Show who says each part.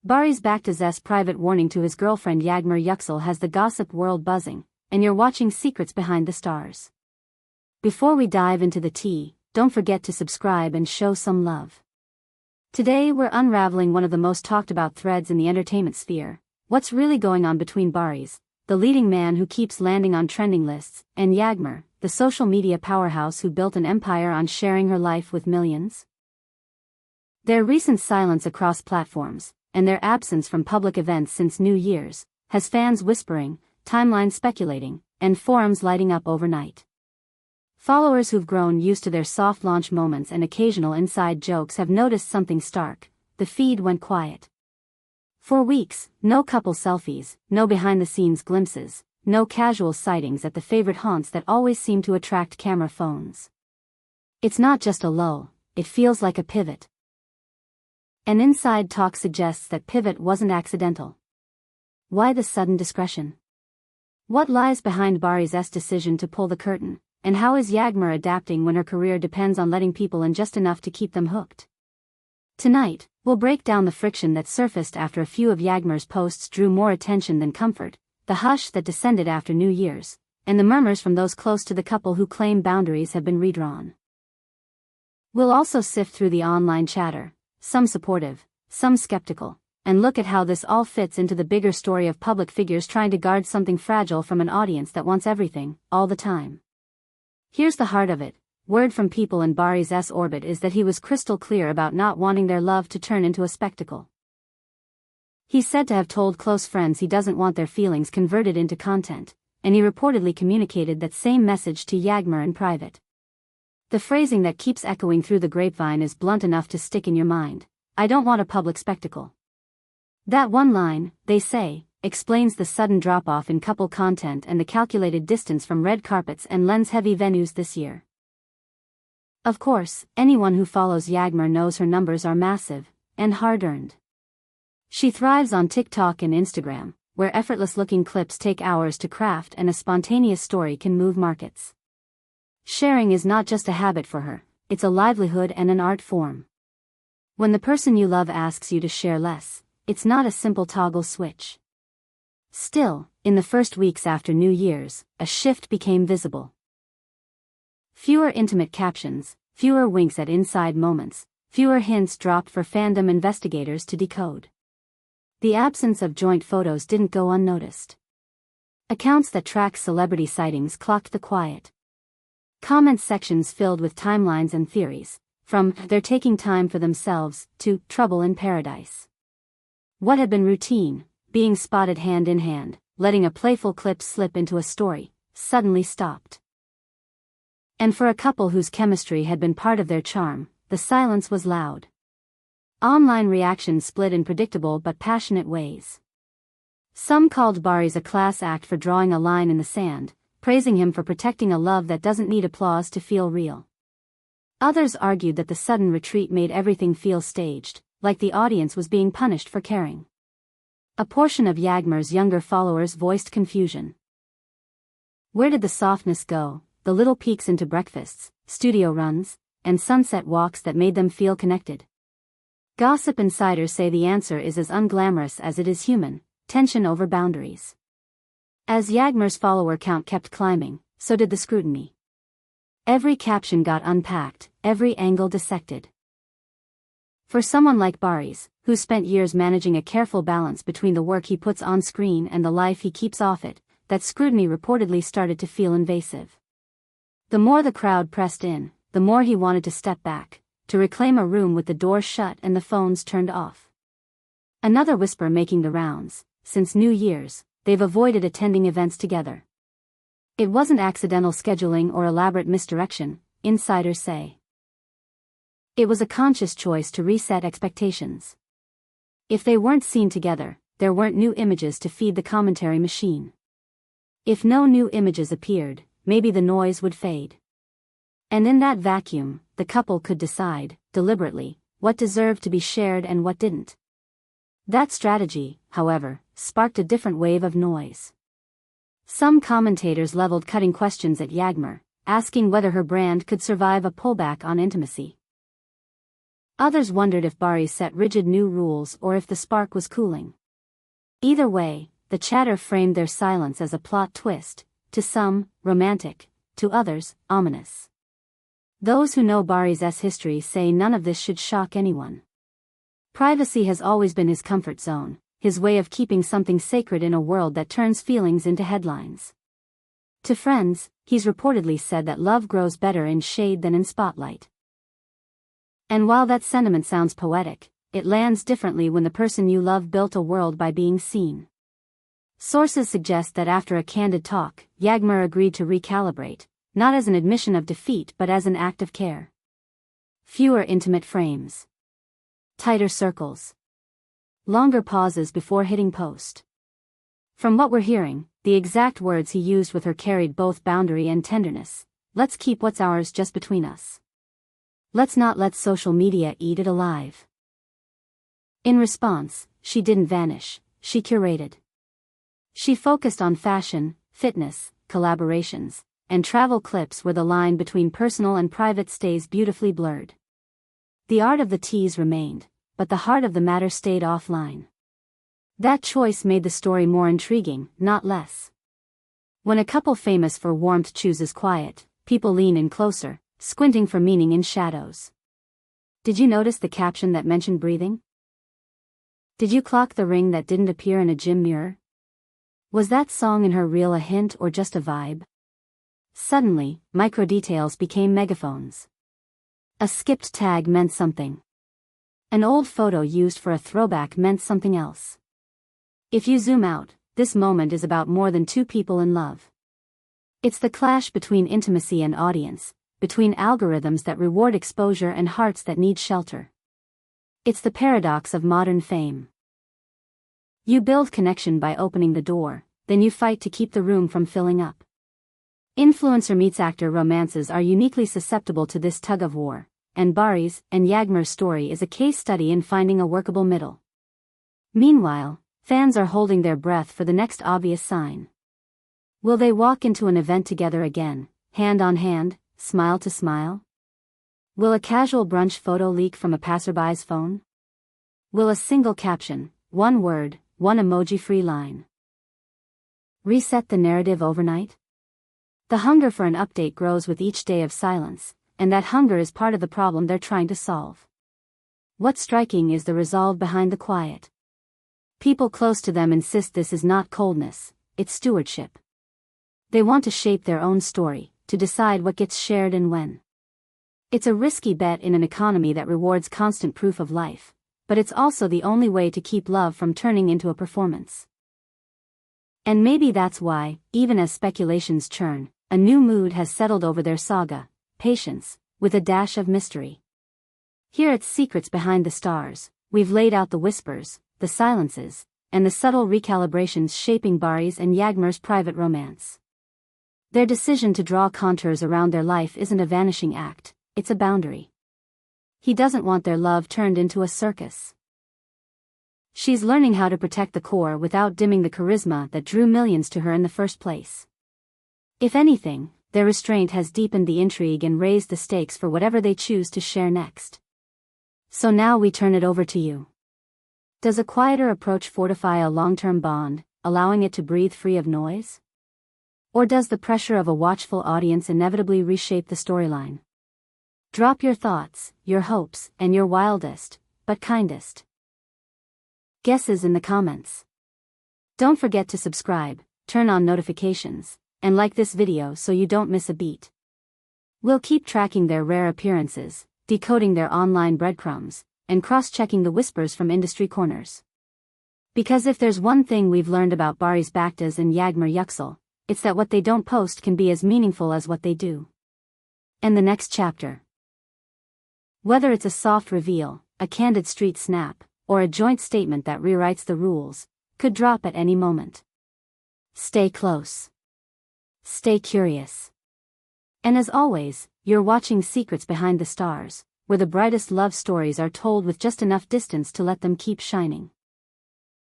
Speaker 1: Barış Baktaş's private warning to his girlfriend Yağmur Yüksel has the gossip world buzzing, and you're watching Secrets Behind the Stars. Before we dive into the tea, don't forget to subscribe and show some love. Today we're unraveling one of the most talked about threads in the entertainment sphere. What's really going on between Barış, the leading man who keeps landing on trending lists, and Yağmur, the social media powerhouse who built an empire on sharing her life with millions? Their recent silence across platforms, and their absence from public events since New Year's, has fans whispering, timelines speculating, and forums lighting up overnight. Followers who've grown used to their soft launch moments and occasional inside jokes have noticed something stark. The feed went quiet. For weeks, no couple selfies, no behind-the-scenes glimpses, no casual sightings at the favorite haunts that always seem to attract camera phones. It's not just a lull, it feels like a pivot. An inside talk suggests that pivot wasn't accidental. Why the sudden discretion? What lies behind Barış's decision to pull the curtain, and how is Yağmur adapting when her career depends on letting people in just enough to keep them hooked? Tonight, we'll break down the friction that surfaced after a few of Yağmur's posts drew more attention than comfort, the hush that descended after New Year's, and the murmurs from those close to the couple who claim boundaries have been redrawn. We'll also sift through the online chatter, some supportive, some skeptical, and look at how this all fits into the bigger story of public figures trying to guard something fragile from an audience that wants everything, all the time. Here's the heart of it. Word from people in Barış's orbit is that he was crystal clear about not wanting their love to turn into a spectacle. He's said to have told close friends he doesn't want their feelings converted into content, and he reportedly communicated that same message to Yağmur in private. The phrasing that keeps echoing through the grapevine is blunt enough to stick in your mind: "I don't want a public spectacle." That one line, they say, explains the sudden drop-off in couple content and the calculated distance from red carpets and lens-heavy venues this year. Of course, anyone who follows Yağmur knows her numbers are massive, and hard-earned. She thrives on TikTok and Instagram, where effortless-looking clips take hours to craft and a spontaneous story can move markets. Sharing is not just a habit for her, it's a livelihood and an art form. When the person you love asks you to share less, it's not a simple toggle switch. Still, in the first weeks after New Year's, a shift became visible. Fewer intimate captions, fewer winks at inside moments, fewer hints dropped for fandom investigators to decode. The absence of joint photos didn't go unnoticed. Accounts that track celebrity sightings clocked the quiet. Comment sections filled with timelines and theories, from "they're taking time for themselves" to "trouble in paradise." What had been routine, being spotted hand in hand, letting a playful clip slip into a story, suddenly stopped. And for a couple whose chemistry had been part of their charm, the silence was loud. Online reactions split in predictable but passionate ways. Some called Barış a class act for drawing a line in the sand, praising him for protecting a love that doesn't need applause to feel real. Others argued that the sudden retreat made everything feel staged, like the audience was being punished for caring. A portion of Yağmur's younger followers voiced confusion. Where did the softness go, the little peeks into breakfasts, studio runs, and sunset walks that made them feel connected? Gossip insiders say the answer is as unglamorous as it is human: tension over boundaries. As Yağmur's follower count kept climbing, so did the scrutiny. Every caption got unpacked, every angle dissected. For someone like Barış, who spent years managing a careful balance between the work he puts on screen and the life he keeps off it, that scrutiny reportedly started to feel invasive. The more the crowd pressed in, the more he wanted to step back, to reclaim a room with the doors shut and the phones turned off. Another whisper making the rounds: since New Year's, they've avoided attending events together. It wasn't accidental scheduling or elaborate misdirection, insiders say. It was a conscious choice to reset expectations. If they weren't seen together, there weren't new images to feed the commentary machine. If no new images appeared, maybe the noise would fade. And in that vacuum, the couple could decide, deliberately, what deserved to be shared and what didn't. That strategy, however, sparked a different wave of noise. Some commentators leveled cutting questions at Yağmur, asking whether her brand could survive a pullback on intimacy. Others wondered if Barış set rigid new rules or if the spark was cooling. Either way, the chatter framed their silence as a plot twist, to some, romantic, to others, ominous. Those who know Barış's history say none of this should shock anyone. Privacy has always been his comfort zone, his way of keeping something sacred in a world that turns feelings into headlines. To friends, he's reportedly said that love grows better in shade than in spotlight. And while that sentiment sounds poetic, it lands differently when the person you love built a world by being seen. Sources suggest that after a candid talk, Yağmur agreed to recalibrate, not as an admission of defeat but as an act of care. Fewer intimate frames. Tighter circles. Longer pauses before hitting post. From what we're hearing, the exact words he used with her carried both boundary and tenderness. Let's keep what's ours just between us. Let's not let social media eat it alive. In response, she didn't vanish, she curated. She focused on fashion, fitness, collaborations, and travel clips where the line between personal and private stays beautifully blurred. The art of the tease remained, but the heart of the matter stayed offline. That choice made the story more intriguing, not less. When a couple famous for warmth chooses quiet, people lean in closer, squinting for meaning in shadows. Did you notice the caption that mentioned breathing? Did you clock the ring that didn't appear in a gym mirror? Was that song in her reel a hint or just a vibe? Suddenly, micro-details became megaphones. A skipped tag meant something. An old photo used for a throwback meant something else. If you zoom out, this moment is about more than two people in love. It's the clash between intimacy and audience, between algorithms that reward exposure and hearts that need shelter. It's the paradox of modern fame. You build connection by opening the door, then you fight to keep the room from filling up. Influencer meets actor romances are uniquely susceptible to this tug-of-war, and Barış and Yağmur's story is a case study in finding a workable middle. Meanwhile, fans are holding their breath for the next obvious sign. Will they walk into an event together again, hand on hand, smile to smile? Will a casual brunch photo leak from a passerby's phone? Will a single caption, one word, one emoji-free line, reset the narrative overnight? The hunger for an update grows with each day of silence, and that hunger is part of the problem they're trying to solve. What's striking is the resolve behind the quiet. People close to them insist this is not coldness, it's stewardship. They want to shape their own story, to decide what gets shared and when. It's a risky bet in an economy that rewards constant proof of life, but it's also the only way to keep love from turning into a performance. And maybe that's why, even as speculations churn, a new mood has settled over their saga, patience, with a dash of mystery. Here at Secrets Behind the Stars, we've laid out the whispers, the silences, and the subtle recalibrations shaping Barış and Yağmur's private romance. Their decision to draw contours around their life isn't a vanishing act, it's a boundary. He doesn't want their love turned into a circus. She's learning how to protect the core without dimming the charisma that drew millions to her in the first place. If anything, their restraint has deepened the intrigue and raised the stakes for whatever they choose to share next. So now we turn it over to you. Does a quieter approach fortify a long-term bond, allowing it to breathe free of noise? Or does the pressure of a watchful audience inevitably reshape the storyline? Drop your thoughts, your hopes, and your wildest, but kindest guesses in the comments. Don't forget to subscribe, turn on notifications, and like this video so you don't miss a beat. We'll keep tracking their rare appearances, decoding their online breadcrumbs, and cross-checking the whispers from industry corners. Because if there's one thing we've learned about Barış Baktaş and Yağmur Yüksel, it's that what they don't post can be as meaningful as what they do. And the next chapter. Whether it's a soft reveal, a candid street snap, or a joint statement that rewrites the rules, could drop at any moment. Stay close. Stay curious. And as always, you're watching Secrets Behind the Stars, where the brightest love stories are told with just enough distance to let them keep shining.